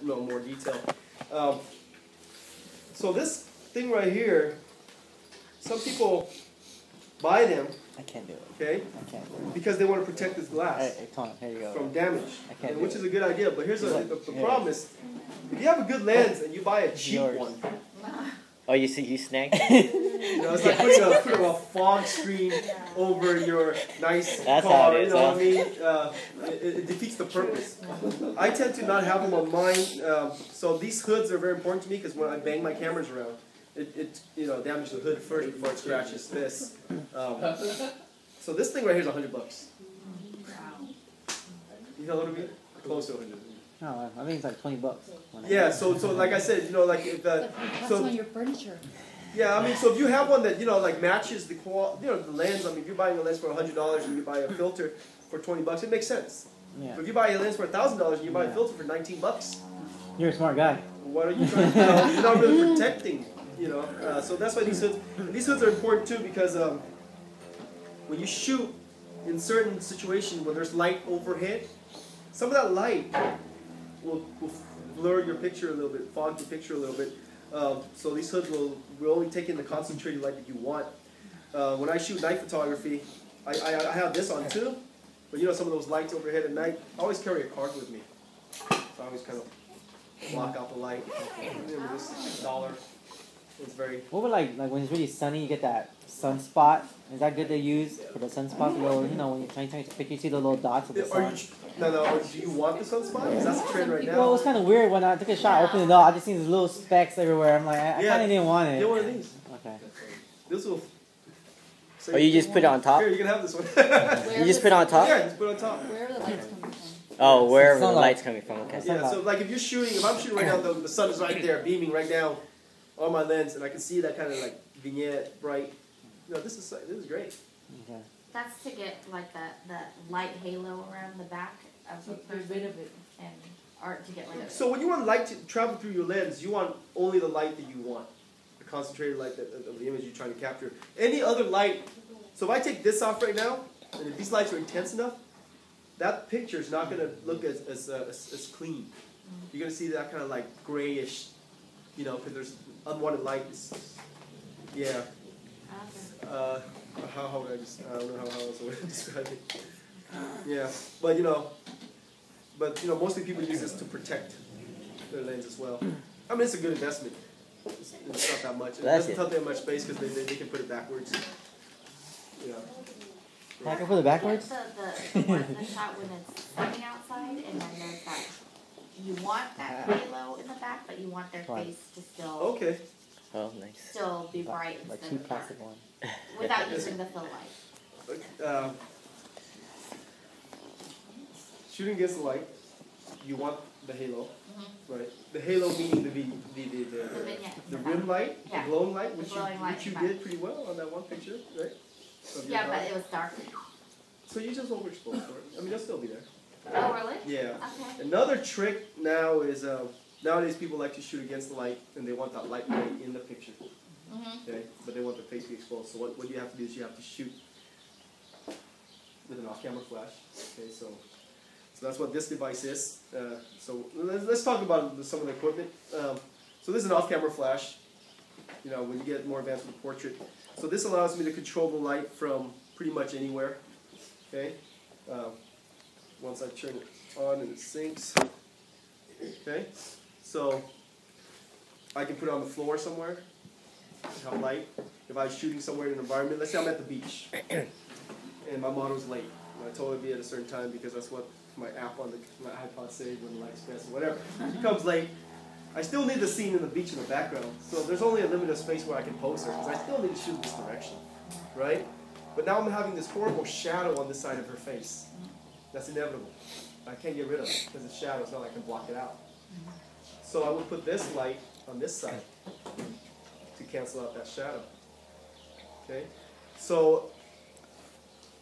more detail. So this thing right here, some people buy them. I can't do it. Okay. I can't do it. Because they want to protect this glass. Hey, come on, here you go. From damage. I can't which is a good idea. But here's the problem is, if you have a good lens and you buy a cheap one. Oh, you see, you snagged? It's like putting a fog screen over your nice That's car. how it is, You know what I mean? It defeats the purpose. I tend to not have them on mine. So these hoods are very important to me because when I bang my cameras around, it damages the hood first before it scratches this. So this thing right here is $100. You know what I mean? Close to 100. No, I think it's like $20. Yeah, so like I said, like if that's on your furniture. Yeah, I mean, so if you have one that like matches the the lens. I mean, if you're buying a lens for $100 and you buy a filter for $20, it makes sense. Yeah. But if you buy a lens for $1,000 and you buy a filter for $19, you're a smart guy. What are you trying to do? You're not really protecting. So that's why these hoods are important too because when you shoot in certain situations where there's light overhead, some of that light will blur your picture a little bit, fog your picture a little bit. So these hoods will only take in the concentrated light that you want. When I shoot night photography, I have this on too, but some of those lights overhead at night, I always carry a card with me. So I always kind of block out the light. This dollar is very... What would like when it's really sunny, you get that sunspot? Is that good to use for the sunspot? When you're trying to take a picture, you see the little dots of the sun. No. Do you want the sunspot? Because that's the trend right now. Well, it was kind of weird when I took a shot, opened it up. I just seen these little specks everywhere. I'm like, I kind of didn't want it. Get one of these. Okay. This will. Oh, you just put it on top? Here, you can have this one. You just put it on top? Yeah, just put it on top. Where are the lights coming from? Oh, wherever the light's coming from. Okay. Yeah, so like if you're shooting, if I'm shooting right now, the sun is right there, beaming right down on my lens, and I can see that kind of like vignette, bright. This is great. Okay. That's to get like the light halo around the back of the person and art to get rid of it. So when you want light to travel through your lens, you want only the light that you want, the concentrated light of the image you're trying to capture. Any other light. So if I take this off right now, and if these lights are intense enough, that picture is not going to look as clean. You're going to see that kind of like grayish, because there's unwanted light. Yeah. How would I just? I don't know how else I would describe it. Yeah, but mostly people use this to protect their lens as well. I mean, it's a good investment. It's not that much. It doesn't take that much space because they can put it backwards. Yeah. I can put it backwards? The shot when it's sunny outside, and then there's that. You want that halo in the back, but you want their face to still. Okay. Oh, nice. Still be bright Like instead two of dark. plastic ones. Without using the fill light. Shooting against the light, you want the halo, right? The halo meaning the rim light, the glowing light, which you did pretty well on that one picture, right? Yeah, but it was dark. So you just overexpose for it. I mean, they'll still be there. Oh, really? Yeah. Okay. Another trick now is nowadays people like to shoot against the light, and they want that light right in the picture. Okay, but they want the face to be exposed. So what you have to do is you have to shoot with an off-camera flash. Okay, so that's what this device is. So let's talk about some of the equipment. So this is an off-camera flash. When you get more advanced with the portrait. So this allows me to control the light from pretty much anywhere. Okay. Once I turn it on and it syncs. Okay. So I can put it on the floor somewhere. Have light. If I was shooting somewhere in an environment, let's say I'm at the beach, and my model's late. And I told her to be at a certain time because that's what my app on my iPod says when the light's best or whatever. She comes late. I still need the scene in the beach in the background, so there's only a limited space where I can pose her because I still need to shoot this direction, right? But now I'm having this horrible shadow on this side of her face. That's inevitable. I can't get rid of it because it's shadow. It's not like I can block it out. So I would put this light on this side to cancel out that shadow. Okay, so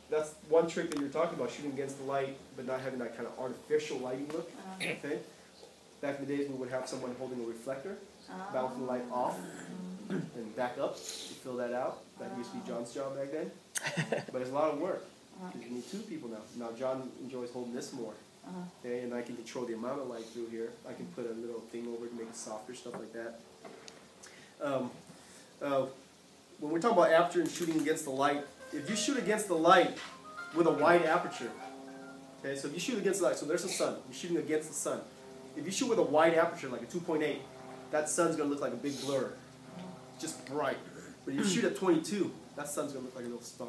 that's one trick that you're talking about, shooting against the light, but not having that kind of artificial lighting look. Okay, back in the days we would have someone holding a reflector, bounce the light off, and back up to fill that out. That used to be John's job back then, but it's a lot of work. You need two people now. Now John enjoys holding this more. Okay, and I can control the amount of light through here. I can put a little thing over to make it softer, stuff like that. When we're talking about aperture and shooting against the light, if you shoot against the light with a wide aperture, okay, so if you shoot against the light, so there's the sun, you're shooting against the sun. If you shoot with a wide aperture, like a 2.8, that sun's going to look like a big blur, just bright. But if you shoot at 22, that sun's going to look like a little star.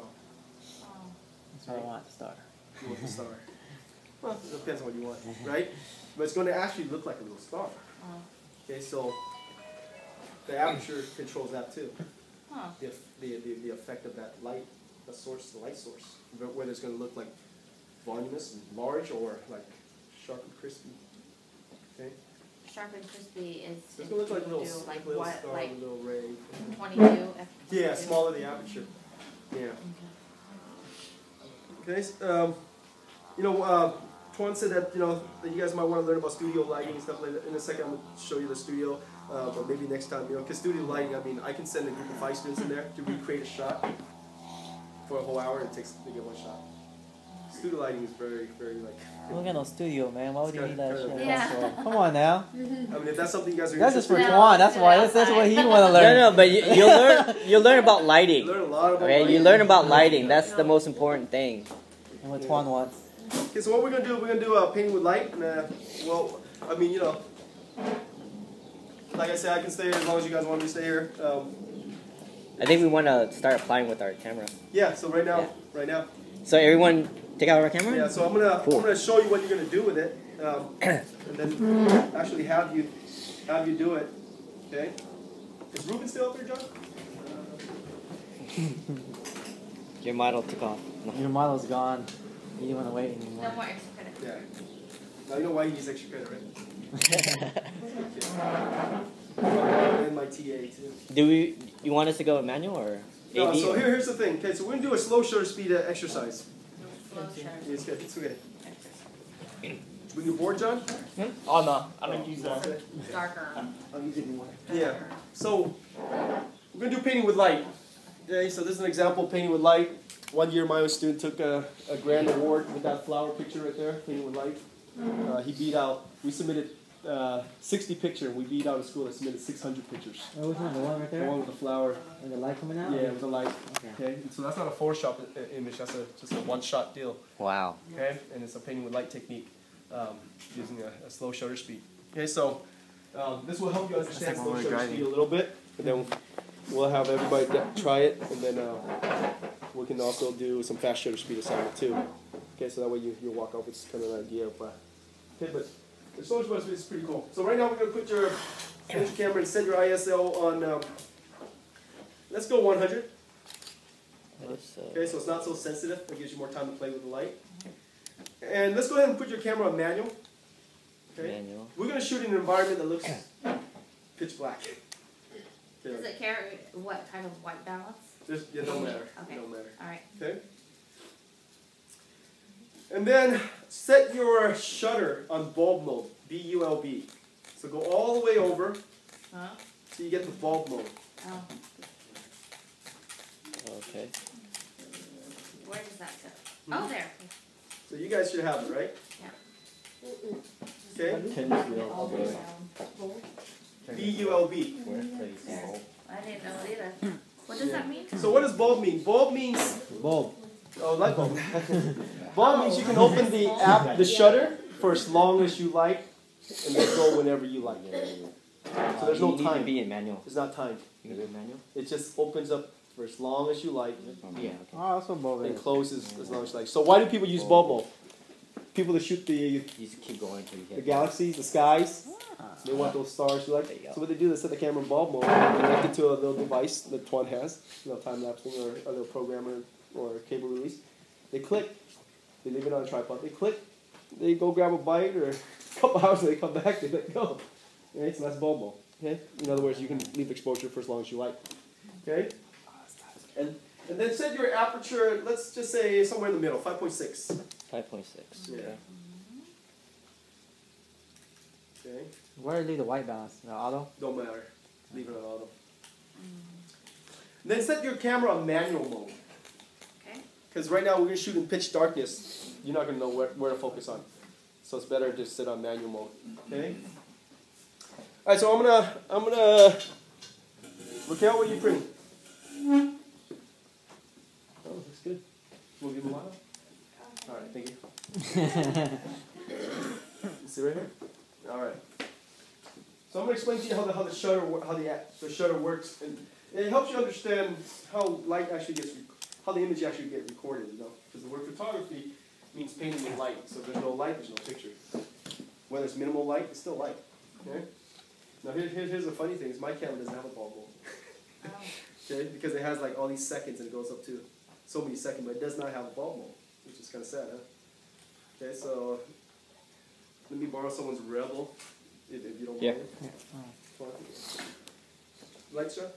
That's what I want, star. You want the star. Well, it depends on what you want, right? But it's going to actually look like a little star. Okay, so the aperture controls that too. The effect of that light, the source, the light source, whether it's going to look like voluminous and large or like sharp and crispy. Okay, Sharp and crispy is. so it's going to look like a little, like little what, star, like a little ray. 22. Yeah, smaller the aperture. Yeah. Okay. Tuan said that that you guys might want to learn about studio lighting and stuff like that. In a second, I'm going to show you the studio, but maybe next time, because studio lighting, I mean, I can send a group of 5 students in there to recreate a shot for a whole hour, and it takes to get one shot. Studio lighting is very, very like. Look at no studio, man. Why would you It's need that kinda- shit? Yeah. Come on now. I mean, if that's something you guys are That's just interested for No, Tuan. That's do why. it That's what he outside. want to learn. No, but you'll learn about lighting. learn a lot about Okay, lighting. you learn about lighting. That's the most important thing. And what Tuan wants. Okay, so what we're gonna do? We're gonna do painting with light. And, well, I mean, like I said, I can stay here as long as you guys want me to stay here. I think we want to start applying with our camera. Yeah. So right now, Yeah. right now. So everyone, take out our camera. Yeah. So I'm gonna show you what you're gonna do with it, and then actually have you do it. Okay. Is Ruben still up there, John? Your model took off. Your model's gone. You didn't want to wait No anymore. more extra credit. Yeah. Now you know why he needs extra credit, right? And my TA too. You want us to go with manual or No, AD? so here's the thing. Okay, so we're gonna do a slow shutter speed exercise. Slow shutter. It's good. It's okay. We can board, John? Oh no, I don't use that. Darker. Yeah. So we're gonna do painting with light. Okay, so this is an example of painting with light. One year my own student took a grand award with that flower picture right there, painting with light. He beat out, we submitted 60 pictures, and we beat out a school that submitted 600 pictures. Oh, which one? The one right The there? one with the flower. With the light coming out? Yeah, with the light. Okay. Okay, and so that's not a Photoshop image, that's just a one-shot deal. Wow. Okay, and it's a painting with light technique using a slow shutter speed. Okay, so this will help you understand like slow when we're shutter driving. speed a little bit, and then we'll have everybody try it, and then we can also do some fast shutter speed assignment too. Okay, so that way you walk off with kind of an idea of. Okay, but the slow shutter speed is pretty cool. So right now we're gonna put your camera and set your ISO on. Let's go 100. Okay, so it's not so sensitive. It gives you more time to play with the light. And let's go ahead and put your camera on manual. Okay. Manual. We're going to shoot in an environment that looks pitch black. Does it carry what kind of white balance? It don't matter. Okay. It don't matter. All right. Okay. And then set your shutter on bulb mode, B-U-L-B. So go all the way over Huh? so you get the bulb mode. Oh, Okay. where does that go? Oh, there. So you guys should have it, right? Okay. B-U-L-B. There. I didn't know it either. What does that mean? So what does bulb mean? Bulb means Bulb. oh, light bulb. Bulb means you can open the shutter for as long as you like, and let go whenever you like. So there's no You need to time. be in manual. There's not time. You can do manual? It just opens up for as long as you like, Yeah. Okay. Oh, that's what bulb and is. closes as long as you like. So why do people use bulb mode? People that shoot the You just keep going until you get galaxies, the skies. They want those stars you like. There you go. So what they do, they set the camera in bulb mode, connect it to a little device that Tuan has, time lapsing or a little programmer or cable release. They click, they leave it on a tripod. They click, they go grab a bite or a couple hours, and they come back, they let go. Okay, so that's bulb mode. Okay, in other words, you can leave exposure for as long as you like. Okay, and then set your aperture. Let's just say somewhere in the middle, 5.6. 5.6. Yeah. Okay. Okay. Where do you leave the white balance? The auto? Don't matter. Leave it on auto. Then set your camera on manual mode. Okay. Because right now we're going to shoot in pitch darkness. You're not going to know where to focus on. So it's better to sit on manual mode. Okay. All right. So I'm gonna. Raquel, what are you printing? Oh, looks good. We'll give him a while. All right. Thank you. See right here. All right. So I'm gonna explain to you how the shutter works, and it helps you understand how light actually how the image actually gets recorded. You know, because the word photography means painting in light. So if there's no light, there's no picture. Whether it's minimal light, it's still light. Okay. Now here's the funny thing: is my camera doesn't have a bulb mode. Okay, because it has like all these seconds and it goes up to so many seconds, but it does not have a bulb mode, which is kind of sad, huh? Okay, so let me borrow someone's Rebel, if you don't mind. Yeah. Light, sir?